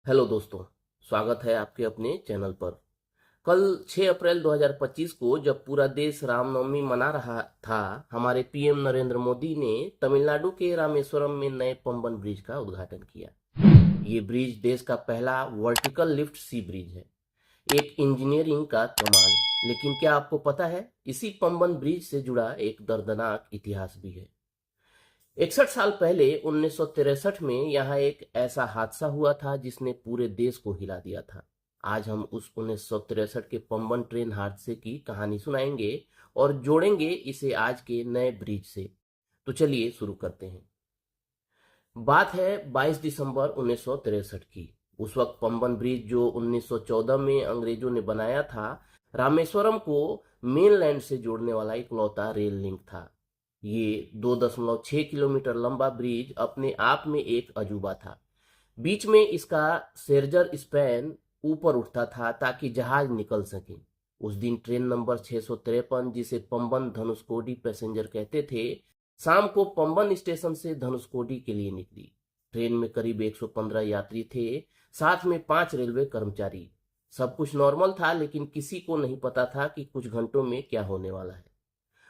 Hello दोस्तों, स्वागत है आपके अपने चैनल पर। कल 6 अप्रैल 2025 को जब पूरा देश रामनवमी मना रहा था, हमारे पीएम नरेंद्र मोदी ने तमिलनाडु के रामेश्वरम में नए पंबन ब्रिज का उद्घाटन किया। ये ब्रिज देश का पहला वर्टिकल लिफ्ट सी ब्रिज है। एक इंजीनियरिंग का कमाल। लेकिन क्या आपको पता है, इसी पंबन ब्रिज से जुड़ा एक दर्दनाक इतिहास भी है। 61 साल पहले 1963 में यहाँ एक ऐसा हादसा हुआ था जिसने पूरे देश को हिला दिया था। आज हम उस 1963 के पंबन ट्रेन हादसे की कहानी सुनाएंगे और जोड़ेंगे इसे आज के नए ब्रिज से। तो चलिए शुरू करते हैं। बात है 22 दिसंबर 1963 की। उस वक्त पंबन ब्रिज जो 1914 में अंग्रेजों ने बनाया था, रामेश्वरम को मेनलैंड से जोड़ने वाला इकलौता रेल लिंक था। ये 2.6 किलोमीटर लंबा ब्रिज अपने आप में एक अजूबा था। बीच में इसका सेर्जर स्पैन ऊपर उठता था ताकि जहाज निकल सके। उस दिन ट्रेन नंबर 653, जिसे पंबन धनुषकोडी पैसेंजर कहते थे, शाम को पंबन स्टेशन से धनुषकोडी के लिए निकली। ट्रेन में करीब 115 यात्री थे, साथ में 5 रेलवे कर्मचारी। सब कुछ नॉर्मल था, लेकिन किसी को नहीं पता था कि कुछ घंटों में क्या होने वाला है।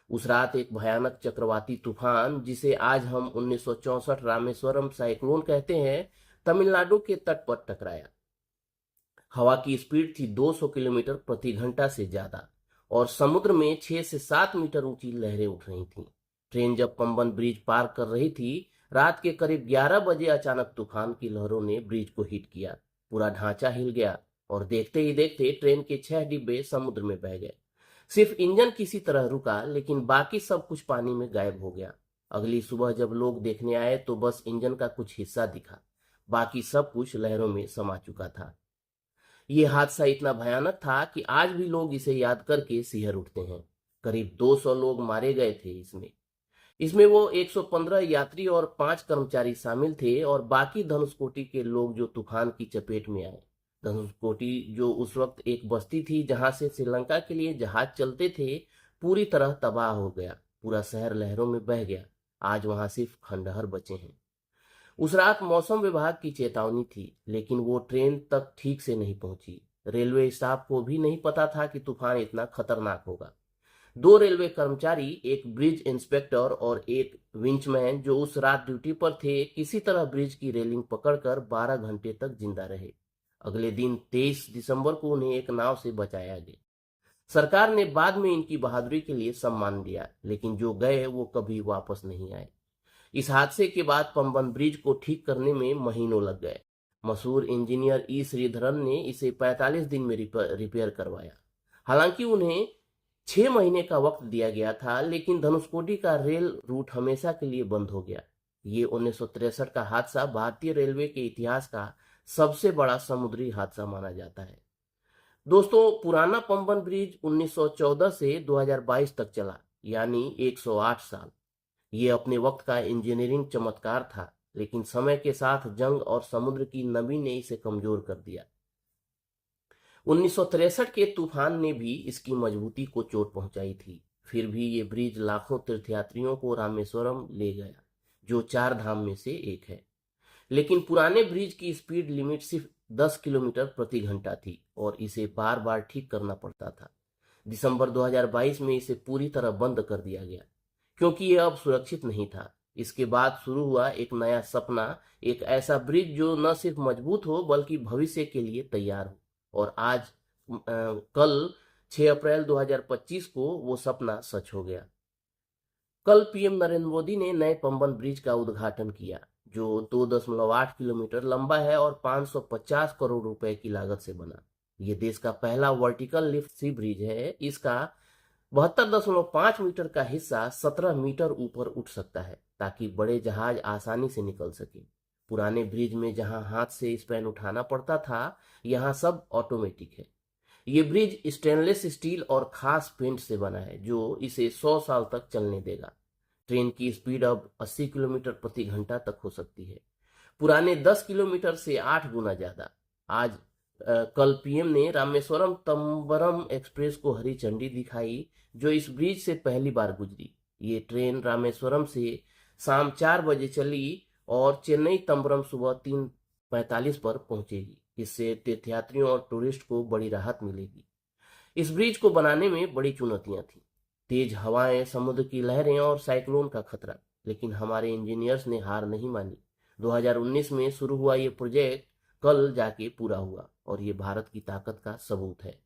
उस रात एक भयानक चक्रवाती तूफान, जिसे आज हम 1964 रामेश्वरम साइक्लोन कहते हैं, तमिलनाडु के तट पर टकराया। हवा की स्पीड थी 200 किलोमीटर प्रति घंटा से ज्यादा, और समुद्र में 6 से 7 मीटर ऊंची लहरें उठ रही थीं। ट्रेन जब पंबन ब्रिज पार कर रही थी, रात के करीब 11 बजे अचानक तूफान की लहरों ने ब्रिज को हिट किया। पूरा ढांचा हिल गया और देखते ही देखते ट्रेन के 6 डिब्बे समुद्र में बह गए। सिर्फ इंजन किसी तरह रुका, लेकिन बाकी सब कुछ पानी में गायब हो गया। अगली सुबह जब लोग देखने आए तो बस इंजन का कुछ हिस्सा दिखा, बाकी सब कुछ लहरों में समा चुका था। ये हादसा इतना भयानक था कि आज भी लोग इसे याद करके सिहर उठते हैं। करीब 200 लोग मारे गए थे इसमें। इसमें वो 115 यात्री और 5 कर्मचारी शामिल थे, और बाकी धनुषकोटी के लोग जो तूफान की चपेट में आए। धनुषकोटी जो उस वक्त एक बस्ती थी जहां से श्रीलंका के लिए जहाज चलते थे, पूरी तरह तबाह हो गया। पूरा शहर लहरों में बह गया। आज वहां सिर्फ खंडहर बचे हैं। उस रात मौसम विभाग की चेतावनी थी, लेकिन वो ट्रेन तक ठीक से नहीं पहुंची। रेलवे स्टाफ को भी नहीं पता था कि तूफान इतना खतरनाक होगा। 2 रेलवे कर्मचारी, एक ब्रिज इंस्पेक्टर और एक विंचमैन जो उस रात ड्यूटी पर थे, किसी तरह ब्रिज की रेलिंग पकड़कर 12 घंटे तक जिंदा रहे। अगले दिन 23 दिसंबर को उन्हें एक नाव से बचाया गया। सरकार ने बाद में इनकी बहादुरी के लिए सम्मान दिया, लेकिन जो गए वो कभी वापस नहीं आए। इस हादसे के बाद पंबन ब्रिज को ठीक करने में महीनों लग गए। मशहूर इंजीनियर ई श्रीधरन ने इसे 45 दिन में रिपेयर करवाया। हालांकि उन्हें 6 महीने का वक्त दिया गया था, लेकिन धनुषकोडी का रेल रूट हमेशा के लिए बंद हो गया। ये 1963 का हादसा भारतीय रेलवे के इतिहास का सबसे बड़ा समुद्री हादसा माना जाता है। दोस्तों, पुराना पंबन ब्रिज 1914 से 2022 तक चला, यानी 108 साल। ये अपने वक्त का इंजीनियरिंग चमत्कार था, लेकिन समय के साथ जंग और समुद्र की नमी ने इसे कमजोर कर दिया। 1963 के तूफान ने भी इसकी मजबूती को चोट पहुंचाई थी। फिर भी ये ब्रिज लाखों तीर्थयात्रियों को रामेश्वरम ले गया, जो 4 धाम में से एक है। लेकिन पुराने ब्रिज की स्पीड लिमिट सिर्फ 10 किलोमीटर प्रति घंटा थी, और इसे बार बार ठीक करना पड़ता था। दिसंबर 2022 में इसे पूरी तरह बंद कर दिया गया, क्योंकि यह अब सुरक्षित नहीं था। इसके बाद शुरू हुआ एक नया सपना, एक ऐसा ब्रिज जो न सिर्फ मजबूत हो बल्कि भविष्य के लिए तैयार हो। और आज कल 6 अप्रैल 2025 को वो सपना सच हो गया। कल पीएम नरेंद्र मोदी ने नए पंबन ब्रिज का उद्घाटन किया, जो 2.8 किलोमीटर लंबा है और 550 करोड़ रुपए की लागत से बना। ये देश का पहला वर्टिकल लिफ्ट सी ब्रिज है। इसका 72.5 मीटर का हिस्सा 17 मीटर ऊपर उठ सकता है, ताकि बड़े जहाज आसानी से निकल सके। पुराने ब्रिज में जहां हाथ से स्पैन उठाना पड़ता था, यहाँ सब ऑटोमेटिक है। ये ब्रिज स्टेनलेस स्टील और खास पेंट से बना है, जो इसे 100 साल तक चलने देगा। ट्रेन की स्पीड अब 80 किलोमीटर प्रति घंटा तक हो सकती है, पुराने 10 किलोमीटर से 8 गुना ज्यादा। आज कल पीएम ने रामेश्वरम तंबरम एक्सप्रेस को हरी झंडी दिखाई, जो इस ब्रिज से पहली बार गुजरी। ये ट्रेन रामेश्वरम से शाम 4 बजे चली और चेन्नई तंबरम सुबह 3 45 पर पहुंचेगी। इससे तीर्थयात्रियों और टूरिस्ट को बड़ी राहत मिलेगी। इस ब्रिज को बनाने में बड़ी चुनौतियां थी, तेज हवाएं, समुद्र की लहरें और साइक्लोन का खतरा, लेकिन हमारे इंजीनियर्स ने हार नहीं मानी। 2019 में शुरू हुआ ये प्रोजेक्ट कल जाके पूरा हुआ और ये भारत की ताकत का सबूत है।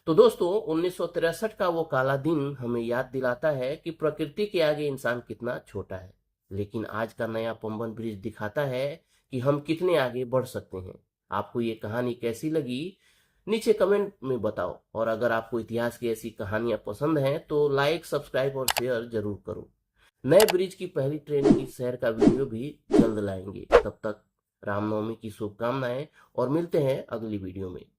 तो दोस्तों, 1963 का वो काला दिन हमें याद दिलाता है कि प्रकृति के आगे इंसान कितना छोटा है, लेकिन आज का नया पंबन ब्रिज दिखाता है कि हम कितने आगे बढ़ सकते हैं। आपको ये कहानी कैसी लगी, नीचे कमेंट में बताओ, और अगर आपको इतिहास की ऐसी कहानियां पसंद हैं तो लाइक, सब्सक्राइब और शेयर जरूर करो। नए ब्रिज की पहली ट्रेन की सैर का वीडियो भी जल्द लाएंगे। तब तक रामनवमी की शुभकामनाएं और मिलते हैं अगली वीडियो में।